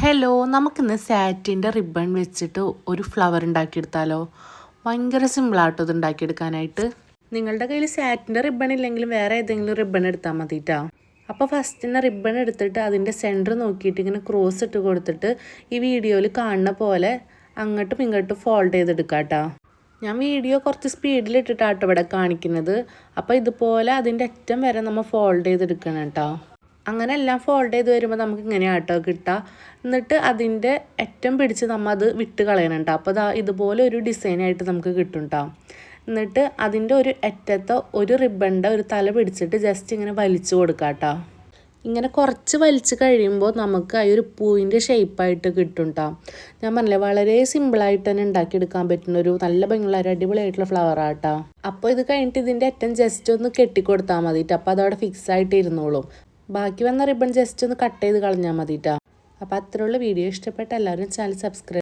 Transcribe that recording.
Hello, നമുക്കിന്ന് സാറ്റിൻ്റെ ribbon വെച്ചിട്ട് ഒരു ഫ്ലവർ ഉണ്ടാക്കിയെടുത്താലോ? ഭയങ്കര സിമ്പിളാട്ടോ ഇത് ഉണ്ടാക്കിയെടുക്കാനായിട്ട്. നിങ്ങളുടെ കയ്യിൽ സാറ്റിൻ്റെ റിബൺ ഇല്ലെങ്കിലും വേറെ ഏതെങ്കിലും റിബൺ എടുത്താൽ മതിട്ടോ. അപ്പോൾ ഫസ്റ്റ് തന്നെ റിബൺ എടുത്തിട്ട് അതിൻ്റെ സെൻറ്റർ നോക്കിയിട്ട് ഇങ്ങനെ ക്രോസ് ഇട്ട് കൊടുത്തിട്ട് ഈ വീഡിയോയിൽ കാണുന്ന പോലെ അങ്ങോട്ടും ഇങ്ങോട്ടും ഫോൾഡ് ചെയ്തെടുക്കാം കേട്ടോ. ഞാൻ വീഡിയോ കുറച്ച് സ്പീഡിലിട്ടിട്ടാട്ടോ ഇവിടെ കാണിക്കുന്നത്. അപ്പോൾ ഇതുപോലെ അതിൻ്റെ അറ്റം വരെ നമ്മൾ ഫോൾഡ് ചെയ്തെടുക്കണം കേട്ടോ. അങ്ങനെ എല്ലാം ഫോൾഡ് ചെയ്ത് വരുമ്പോൾ നമുക്ക് ഇങ്ങനെയാണ് കേട്ടോ കിട്ടുക. എന്നിട്ട് അതിൻ്റെ അറ്റം പിടിച്ച് നമ്മൾ അത് വിട്ട് കളയണം കേട്ടോ. അപ്പോൾ ഇതുപോലെ ഒരു ഡിസൈനായിട്ട് നമുക്ക് കിട്ടും കേട്ടോ. എന്നിട്ട് അതിൻ്റെ ഒരു അറ്റത്തെ ഒരു റിബണിൻ്റെ ഒരു തല പിടിച്ചിട്ട് ജസ്റ്റ് ഇങ്ങനെ വലിച്ചു കൊടുക്കാം കേട്ടോ. ഇങ്ങനെ കുറച്ച് വലിച്ച് കഴിയുമ്പോൾ നമുക്ക് ആ ഒരു പൂവിൻ്റെ ഷേപ്പായിട്ട് കിട്ടും കേട്ടോ. ഞാൻ പറഞ്ഞില്ലേ, വളരെ സിമ്പിളായിട്ട് തന്നെ ഉണ്ടാക്കിയെടുക്കാൻ പറ്റുന്ന ഒരു നല്ല ഭംഗിയുള്ള ഒരു അടിപൊളിയായിട്ടുള്ള ഫ്ലവറാണ് കേട്ടോ. അപ്പോൾ ഇത് കഴിഞ്ഞിട്ട് ഇതിൻ്റെ അറ്റം ജസ്റ്റ് ഒന്ന് കെട്ടിക്കൊടുത്താൽ മതി കേട്ടോ. അപ്പോൾ അതവിടെ ഫിക്സ് ആയിട്ട് ഇരുന്നോളും. ബാക്കി വന്ന റിബൺ ജസ്റ്റ് ഒന്ന് കട്ട് ചെയ്ത് കളഞ്ഞാൽ മതി കേട്ടോ. അപ്പോൾ അത്രയുള്ള വീഡിയോ ഇഷ്ടപ്പെട്ട എല്ലാവരും ചാനൽ സബ്സ്ക്രൈബ്